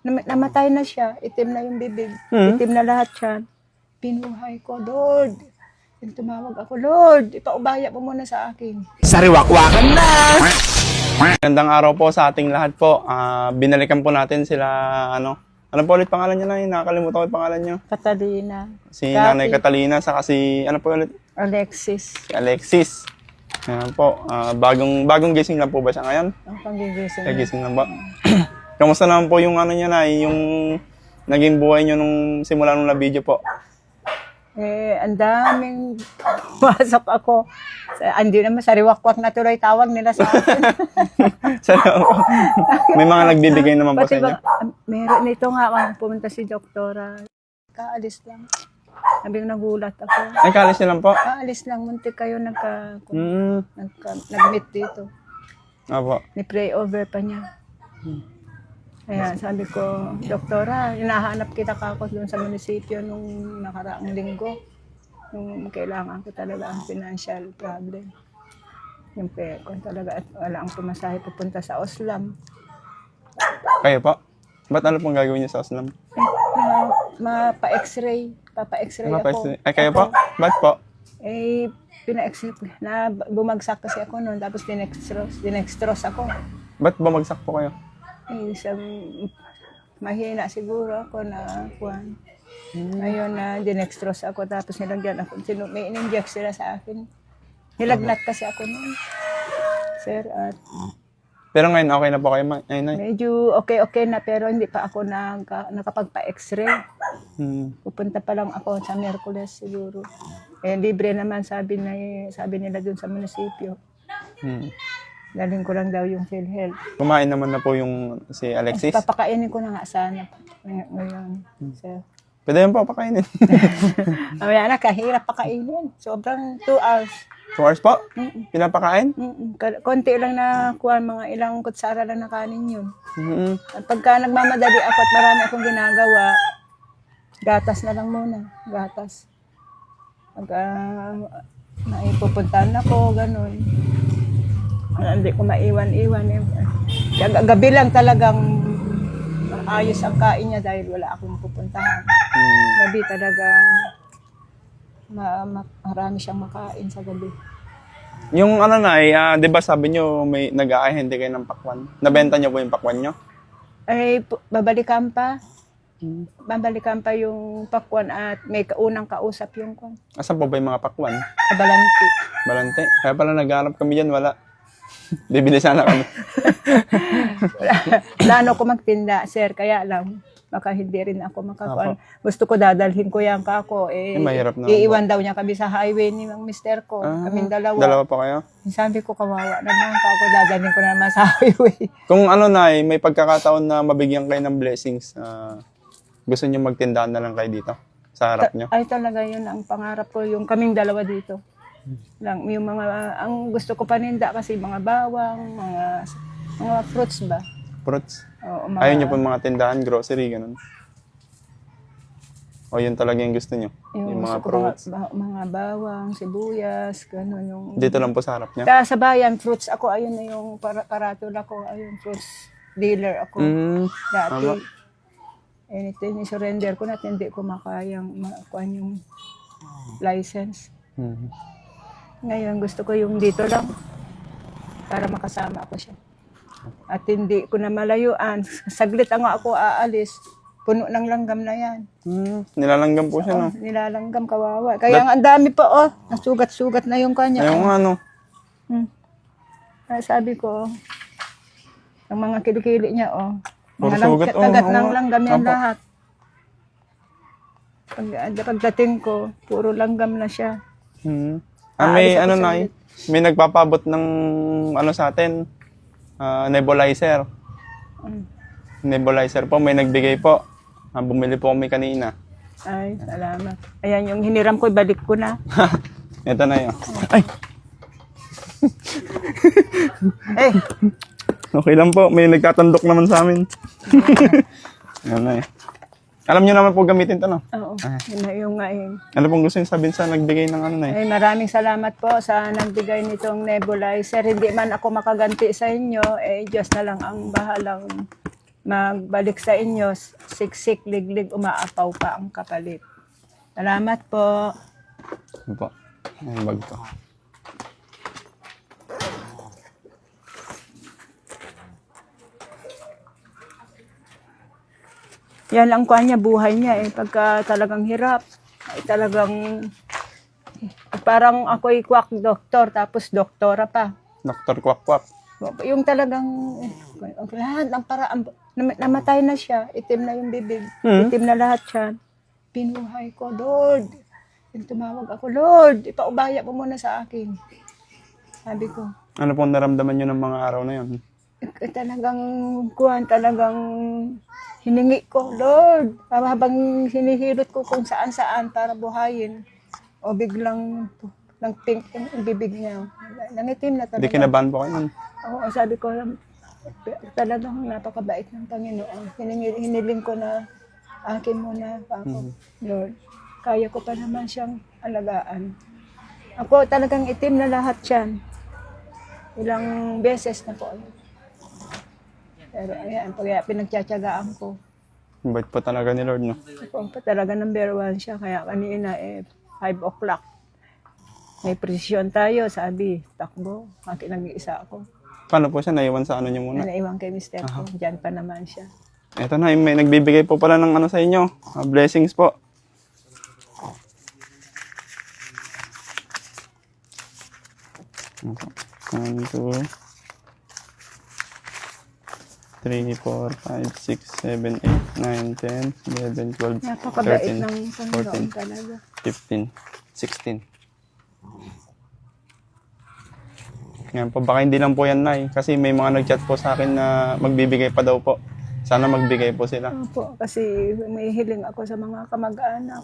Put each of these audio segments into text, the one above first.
Namatay na siya. Itim na yung bibig. Itim na lahat siya. Pinuhay ko, Lord. Yung tumawag ako, Lord, ipaubaya mo muna sa akin. Sariwakwakan na! Gandang araw po sa ating lahat po. Binalikan po natin sila, ano po ulit pangalan niya na? Nakakalimutan ko yung pangalan niyo. Catalina. Si Nanay Catalina, saka si, ano po ulit? Alexis. Si Alexis. Ayan po. Bagong gising lang po ba siya ngayon? Ang panggigising. Gising lang ba? Kamusta naman po yung ano niya na, yung naging buhay niyo nung simula nung na-video po? Ang daming pasok ako. Hindi naman, sariwakwak na tuloy tawag nila sa akin. May mga nagbibigay naman po sa inyo? Meron nito nga, pumunta si Doktora. Kaalis lang. Sabi nagulat ako. Ay, kalis niyo lang po? Kaalis lang, muntik kayo nag-meet dito. Opo. Ni-pray over pa niya. Kaya sabi ko, Doktora, hinahanap kita kako doon sa munisipyo nung nakaraang linggo. Nung kailangan ko talaga ang financial problem. Yung kung talaga at wala ang pumasahe pupunta sa Oslam. Kayo po? Ba't ano pong gagawin niyo sa Oslam? Mapa-x-ray. Papa-x-ray ako. Ay, kayo po? Ba't po? Pina-x-ray. Bumagsak kasi ako noon, tapos dinextrose ako. Ba't bumagsak po kayo? Mahina siguro ako na kuwan. Ngayon na dinextrose ako, tapos nilagyan ako. May in-inject sila sa akin. Nilagnat kasi ako noon. Sir, at pero ngayon okay na po kayo, Nay? medyo okay na, pero hindi pa ako nakapagpa-x-ray. Pupunta pa lang ako sa Miyerkules siguro. Libre naman sabi nila dun sa munisipyo. Dalhin ko lang daw yung PhilHealth. Kumain naman na po yung si Alexis? Papakainin ko na nga sana ngayon. So, pwede yun po pakainin. Mamaya na, kahirap pakainin. Sobrang 2 hours. 2 hours po? Pinapakain? Konti lang na kuha, mga ilang kutsara lang na kanin yun. Pagka nagmamadali ako at marami akong ginagawa, gatas na lang muna. Gatas. Pagka naipupuntahan ako, ganun. Hindi ko maiwan-iwan. Gabi lang talagang ayos ang kain niya dahil wala akong pupuntahan. Gabi talaga marami siyang makain sa gabi. Yung di ba sabi niyo may nag-aahente kayo ng pakwan? Nabenta niyo po yung pakwan niyo? Ay, babalikan pa. Babalikan pa yung pakwan at may unang kausap yung kwan. Asan po ba yung mga pakwan? Balante. Balante? Kaya pala nag-aarap kami dyan, wala. Bibili sana kami. Plano ko magtinda, sir, kaya lang baka hindi rin ako makakuan. Gusto ko dadalhin ko yan kako. Mahirap na. Iiwan daw niya kami sa highway ni mister ko. Kaming dalawa. Dalawa pa kayo? Sabi ko, kawawa naman kako. Dadalhin ko naman sa highway. Kung may pagkakataon na mabigyan kayo ng blessings, gusto niyo magtindahan na lang kayo dito? Sa harap niyo? Ay talaga yun ang pangarap ko. Yung kaming dalawa dito. Lang, yung ang gusto ko paninda kasi mga bawang, mga fruits ba? Fruits? Oo, ayaw niyo po mga tindahan, grocery, ganun? O yun talaga yung gusto niyo? Yung mga fruits? Mga bawang, sibuyas, ganun yung... Dito lang po sa harap niya? Sa bayan, fruits ako, ayun na yung karatula ko, ayun, fruits dealer ako. Dati, anything, surrender ko na, hindi ko makayang makuha yung license. Ngayon, gusto ko yung dito lang para makasama ako siya. At hindi ko na malayuan. Saglit ako aalis. Puno ng langgam na yan. Nilalanggam po siya, no? Nilalanggam, kawawa. Kaya ang dami pa, nasugat-sugat na yung kanya. Ayaw Sabi ko, ang mga kilikili niya, puro mga sugat, kagat ng langgam yan lahat. Pagdating ko, puro langgam na siya. May nagpapabot ng sa atin, nebulizer. Nebulizer po, may nagbigay po. Bumili po kami kanina. Ay, salamat. Ayan, yung hiniram ko, balik ko na. Ito na yun. Ay! Okay lang po, may nagtatandok naman sa amin. Yan na eh. Alam niyo naman po gamitin ito, no? Oo, yun na yung Ano pong gusto niyo sabihin sa nagbigay ng Ay, maraming salamat po sa nagbigay nitong nebulizer. Hindi man ako makaganti sa inyo, Diyos na lang ang bahalang magbalik sa inyo, siksik, liglig, umaapaw pa ang kapalit. Salamat po. Ano po? Ayan, bag ko. Yan ang kuha niya, buhay niya eh. Pagka talagang hirap, ay talagang parang ako'y quack doktor, tapos doktora pa. Dr. Kwak Kwak. Yung talagang lahat ng paraan, namatay na siya, itim na yung bibig, itim na lahat siya. Pinuhay ko, Lord. Yung tumawag ako, Lord, ipaubaya mo muna sa akin. Sabi ko, Ano pong naramdaman nyo ng mga araw na yun? talagang hiningi ko, Lord, habang hinihilot ko kung saan-saan para buhayin. O biglang ng pink yung bibig niya. Nangitim na talaga. Hindi kinabahan po kayo nun? Oo, sabi ko, talagang napakabait ng Panginoon. Hiniling ko na akin muna ako, Lord. Kaya ko pa naman siyang alagaan. Ako talagang itim na lahat yan. Ilang beses na po. Pero ayan, pag pinagtsatsagaan ko. Bait po talaga ni Lord, no? Ako pa talaga number 1 siya. Kaya kanina 5 o'clock. May presyon tayo, sabi, takbo. Nag-iisa ako. Paano po siya? Naiwan sa ano niyo muna? Naiwan kay Mr. ko. Diyan pa naman siya. Ito na, may nagbibigay po pala ng ano sa inyo. Blessings po. Ito. 1, 2, 3, 4, 5, 6, 7, 8, 9, 10, 11, 12, Napakabait 13, ng Panginoon talaga. 15, 16. Yan po, baka hindi lang po yan, Nay. Kasi may mga nag-chat po sa akin na magbibigay pa daw po. Sana magbigay po sila. Opo, kasi may hiling ako sa mga kamag-anak.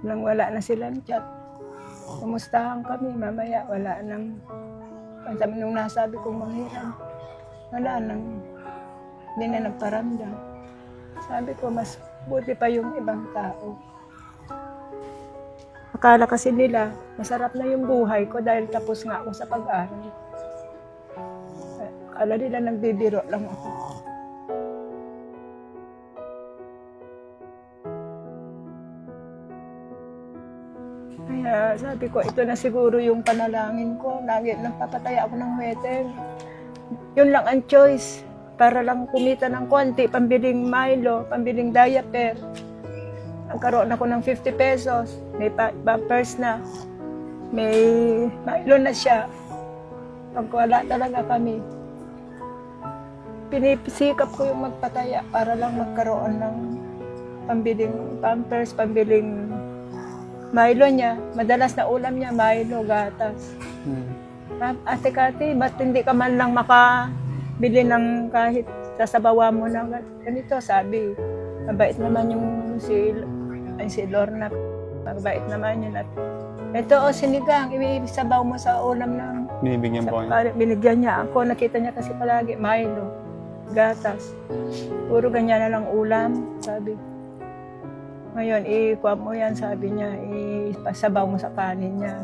Nang wala na silang chat. Kumustahan kami, mamaya wala nang... Nung nasabi kong manghiram, wala nang... Hindi na nagparamdam. Sabi ko, mas buti pa yung ibang tao. Akala kasi nila, masarap na yung buhay ko dahil tapos nga ako sa pag-aaral. Akala nila nagbibiro lang ako. Kaya sabi ko, ito na siguro yung panalangin ko. Lagi nagpapataya ako ng waiter. Yun lang ang choice. Para lang kumita ng konti, pambiling Milo, pambiling diaper. Nagkaroon ako ng 50 pesos. May bumpers na. May Milo na siya. Pag wala talaga kami, pinisikap ko yung magpataya para lang magkaroon ng pambiling pampers, pambiling Milo niya. Madalas na ulam niya, Milo, gatas. Ate Kati, ba't hindi ka man lang makabili ng kahit sasabawa mo na ganito? Sabi, mabait naman yung si Lorna. Mabait naman yun. At ito, sinigang, ibisabaw mo sa ulam ng... Binibigyan po kayo. Binigyan niya ako. Nakita niya kasi palagi, Milo, gatas. Puro ganyan na lang ulam, sabi. Ngayon, ikuha mo yan, sabi niya, ipasabaw mo sa kanin niya.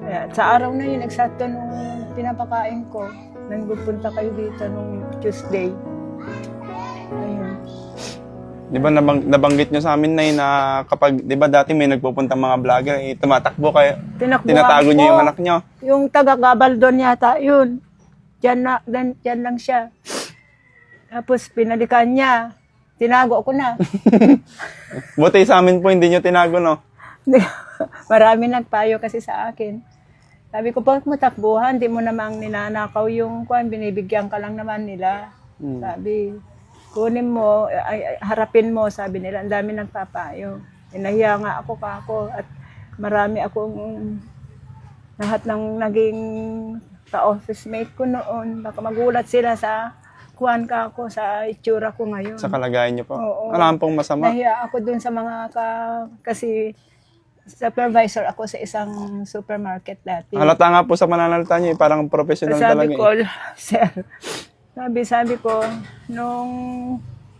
Kaya, sa araw na yun, eksakto nung pinapakain ko, nang pupunta kayo dito nung Tuesday. Ayun. Di ba nabanggit nyo sa amin na kapag, di ba dati may nagpupuntang mga vlogger, tumatakbo kayo, tinatago nyo yung anak nyo. Yung taga-Gabaldon yata, yun. Diyan lang siya. Tapos pinalikan niya. Tinago ko na. Buti sa amin po, hindi nyo tinago, no? Marami nagpayo kasi sa akin. Sabi ko, bakit mo takbuhan? Di mo namang ninanakaw yung kwan, binibigyan ka lang naman nila. Sabi, kunin mo, harapin mo, sabi nila. Ang dami nagpapayo. Nahiya nga ako kako at marami akong lahat ng naging ka-office mate ko noon. Baka magulat sila sa kuwan ka ako sa itsura ko ngayon. Sa kalagayan nyo po. Oo. Alam pong masama. Nahiya ako dun sa mga kasi supervisor ako sa isang supermarket dati. Halata nga po sa mananalita nyo, parang professional talaga. Sabi ko, sir, sabi ko, nung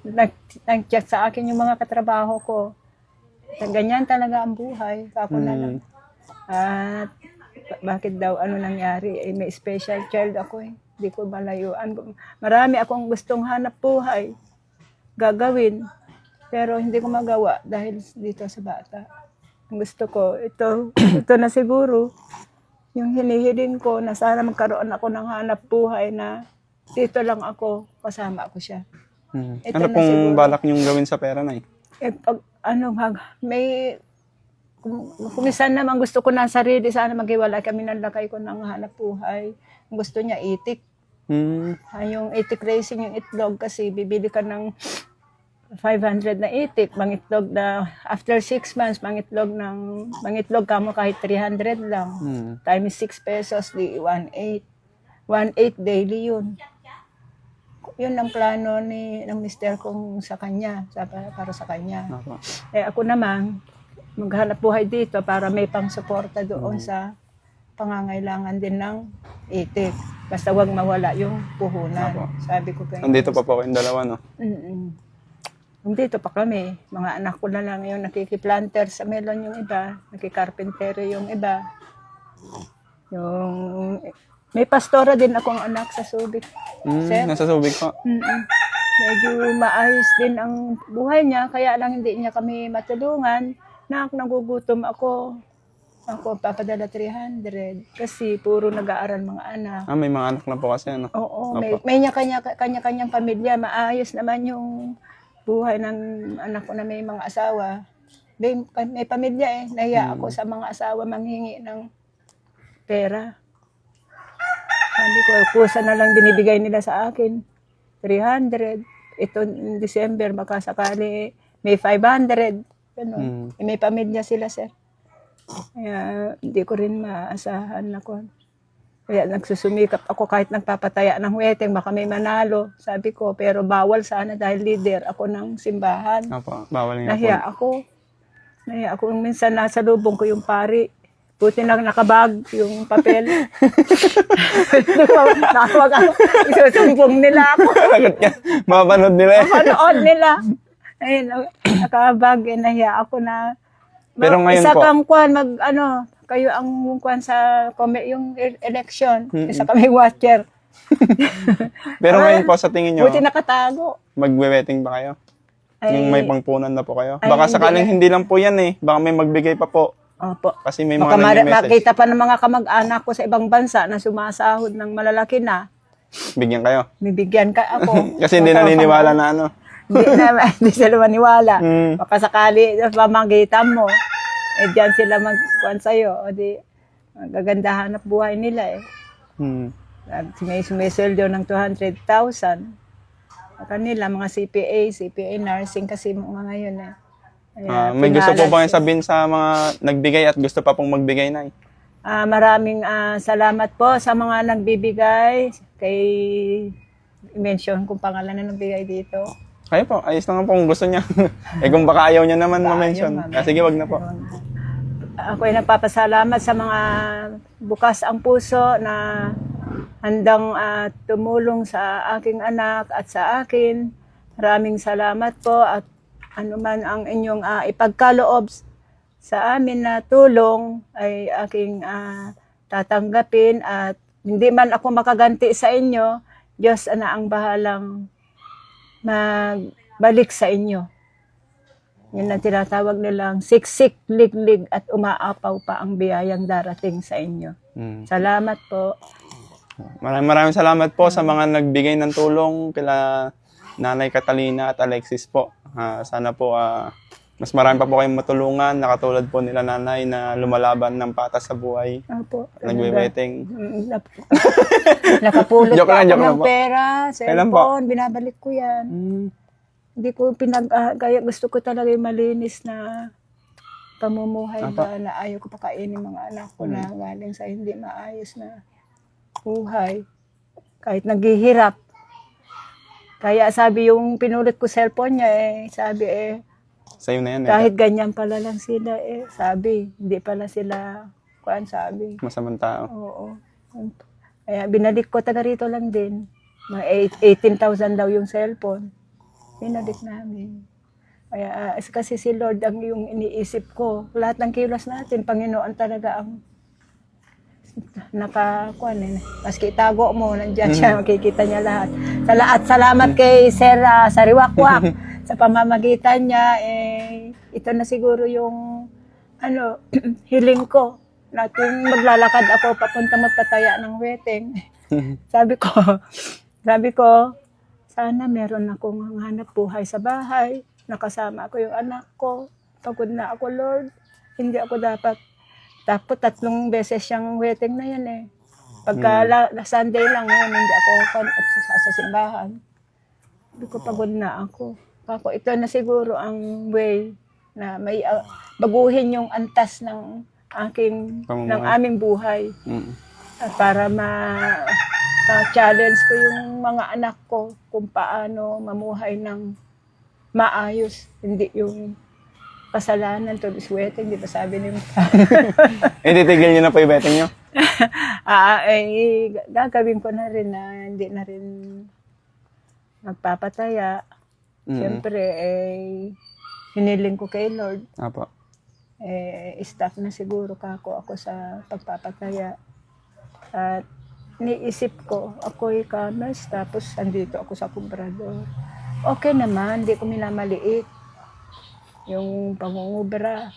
nag-check sa akin yung mga katrabaho ko, ganyan talaga ang buhay. Ako na lang. At bakit daw ano nangyari? May special child ako eh. Hindi ko malayuan. Marami akong gustong hanap buhay, gagawin. Pero hindi ko magawa dahil dito sa bata. Ang gusto ko, ito na siguro. Yung hinihiling ko na sana magkaroon ako ng hanap buhay na dito lang ako, kasama ko siya. Ito Ano na pong siguro. balak niyong gawin sa pera, Nay? Pag, may, kung minsan naman gusto ko na sarili, sana maghiwalay kami ng lakay ko ng hanap buhay. Ang gusto niya, itik. Yung itik racing, yung itlog, kasi bibili ka ng 500 na itik, mangitlog na after 6 months, mangitlog ka mo kahit 300 lang. Times 6 pesos, di 1.8. 1.8 daily yun. Yun ang plano ng mister kong sa kanya, para sa kanya. Ako naman, maghanap buhay dito para may pang-suporta doon sa pangangailangan din ng itik. Basta wag mawala yung puhunan. Sabi ko kayo. Nandito pa po kayong dalawa, no? Nandito pa kami. Mga anak ko na lang yung nakikiplanter sa melon yung iba, nakikarpentero yung iba. May pastora din akong anak sa Subic. Sir? Nasa Subic po. Medyo maayos din ang buhay niya, kaya lang hindi niya kami matulungan. Nagugutom ako. Ako papadala 300 kasi puro nag-aaral mga anak. May mga anak na po kasi, ano? Oo, may kanya-kanyang pamilya. Maayos naman yung buhay ng anak ko na may mga asawa. May pamilya Nahiya ako sa mga asawa manghingi ng pera. Sabi ko, kusa na lang binibigay nila sa akin. 300. Ito in December, baka sakali may 500. Ganun. May pamilya sila, sir. Kaya hindi ko rin maasahan ako. Kaya nagsusumikap ako kahit nagpapataya ng weteng, baka may manalo. Sabi ko, pero bawal sana dahil leader ako ng simbahan. Opo, bawal nga po. Nahiya ako. Minsan nasa lubong ko yung pari. Buti lang nakabag yung papel. Nakawag ako. Isusumbong nila ako. Mapanood nila. Mapanood nila. Ayun, nakabag. Nahiya ako na. Pero ngayon isa po. kang kwan, kayo ang kwan sa yung election. Isa kami watcher. Pero ngayon po, sa tingin nyo, Buti nakatago. magwe-wedding ba kayo? Yung may pangpunan na po kayo? Ay, Baka hindi sakaling hindi lang po yan Baka may magbigay pa po. Opo. Kasi may Baka mga nag-message. makita pa ng mga kamag-anak ko sa ibang bansa na sumasahod ng malalaki na. Bigyan kayo. Bibigyan ka ako. Kasi hindi naniniwala na Hindi sila maniwala. Baka sakali pamagitan mo, diyan sila magkuhan sa'yo. O di, magagandahan ang buhay nila May sumisweldo ng 200,000. Kanila, mga CPA, nursing kasi mga ngayon Kaya, may gusto po pinalas- ba kayong sabihin sa mga nagbigay at gusto pa pong magbigay na maraming salamat po sa mga nagbibigay. I-mention kung pangalan na nagbigay dito. Kayo po, ayos naman po kung gusto niya. Kung baka ayaw niya naman ma-mention. Sige, wag na po. Ako ay nagpapasalamat sa mga bukas ang puso na handang tumulong sa aking anak at sa akin. Maraming salamat po at anuman ang inyong ipagkaloob sa amin na tulong ay aking tatanggapin at hindi man ako makaganti sa inyo, Diyos na ang bahalang magbalik sa inyo. Yun ang tinatawag nilang siksik, liglig at umaapaw pa ang biyayang darating sa inyo. Salamat po. Maraming salamat po sa mga nagbigay ng tulong kila Nanay Catalina at Alexis po. Sana po mas marami pa po kayong matulungan na katulad po nila nanay na lumalaban ng patas sa buhay. Opo. Nagwe-wedding. Nakapulot Joke pa lang, joke ako lang ng po. pera, Kailan po? cellphone, binabalik ko yan. Hindi ko kaya gusto ko talaga yung malinis na pamumuhay ba na ayaw ko pakainin mga anak ko na galing sa hindi maayos na buhay. Kahit naghihirap. Kaya sabi yung pinulot ko cellphone niya sabi Sa'yo na yan kahit ganyan pala lang sila sabi, hindi pala sila sabi. masamang tao. Oo. Kaya binalik ko taga rito lang din. Mga 18,000 daw yung cellphone. Binalik namin. Kaya kasi si Lord ang yung iniisip ko. Lahat ng kilos natin, Panginoon talaga ang maski itago mo, nandiyan siya, makikita niya lahat. Salamat kay Sir Sariwakwak sa pamamagitan niya, ito na siguro yung hiling ko na tuwing maglalakad ako papunta magtataya ng wedding. Sabi ko, sana meron akong hanap buhay sa bahay, nakasama ko yung anak ko, pagod na ako, Lord, hindi ako dapat 3 beses siyang wedding na yan Pagka Sunday lang yun, hindi ako sa simbahan. Sabi ko, pagod na ako. Kako, ito na siguro ang way na may baguhin yung antas ng aming buhay. Para ma-challenge ko yung mga anak ko kung paano mamuhay ng maayos. Hindi yung kasalanan to this wedding, di ba sabi niyo? Titigil niyo na po yung wedding niyo? Gagawin ko na rin na hindi na rin magpapataya. Siyempre, hiniling ko kay Lord. Apo. Stop na siguro ako sa pagpapataya. At niisip ko, ako'y commerce, tapos andito ako sa Comprador. Okay naman, hindi ko minamaliit. Yung pangungubra.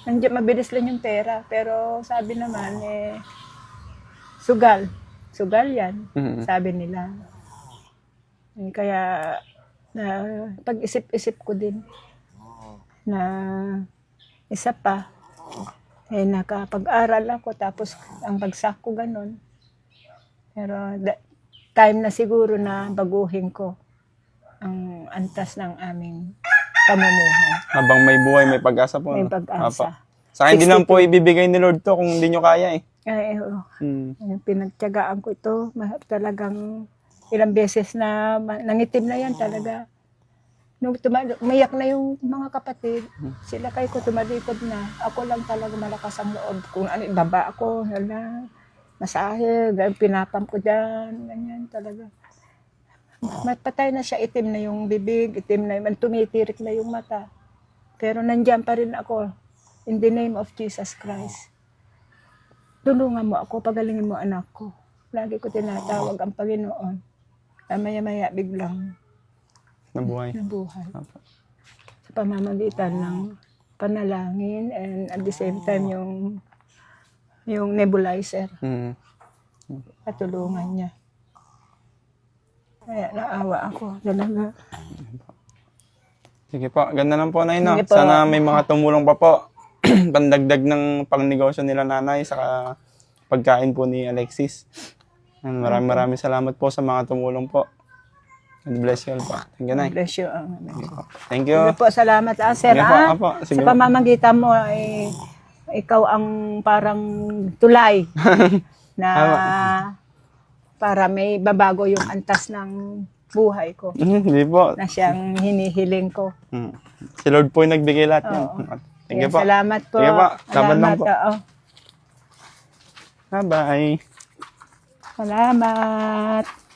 Nandiyan, mabilis lang yung pera. Pero sabi naman, sugal. Sugal yan, sabi nila. Kaya, pag-isip-isip ko din na isa pa, nakapag-aral ako, tapos ang bagsak ko ganun. Pero time na siguro na baguhin ko ang antas ng aming pamumuhay. Habang may buhay, may pag-asa po. May pag-asa. Sa akin din lang po ibibigay ni Lord to kung hindi nyo kaya Pinagtiyagaan ko ito. Talagang ilang beses na nangitim na yan talaga. Nung umayak na yung mga kapatid, sila kay ko tumalikod na. Ako lang talaga malakas ang loob. Kung ano, baba ako, masahe, pinapam ko dyan, ganyan talaga. Patay na siya, itim na yung bibig, itim na yung, tumitirik na yung mata. Pero nandiyan pa rin ako, in the name of Jesus Christ. Tulungan mo ako, pagalingin mo anak ko. Lagi ko tinatawag ang Panginoon. Maya-maya biglang nabuhay. Sa pamamagitan ng panalangin and at the same time yung nebulizer. Katulungan niya. Kaya naawa ako talaga. Sige po, ganda lang po, Nay, no? Sige po. Sana may mga tumulong pa po. Pandagdag ng pangnegosyo nila nanay sa pagkain po ni Alexis. And maraming salamat po sa mga tumulong po. God bless you all po. Thank you, Nay. Bless you. Thank you. Sige po, salamat sir. Sige po, apo. Sige Sa pamamagitan mo ikaw ang parang tulay na para may babago yung antas ng buhay ko. Hindi po. Na siyang hinihiling ko. Si Lord po yung nagbigay lahat yan. Thank you po. Salamat po. Sige po. Laban lang po. Bye-bye. Bye-bye. Salamat.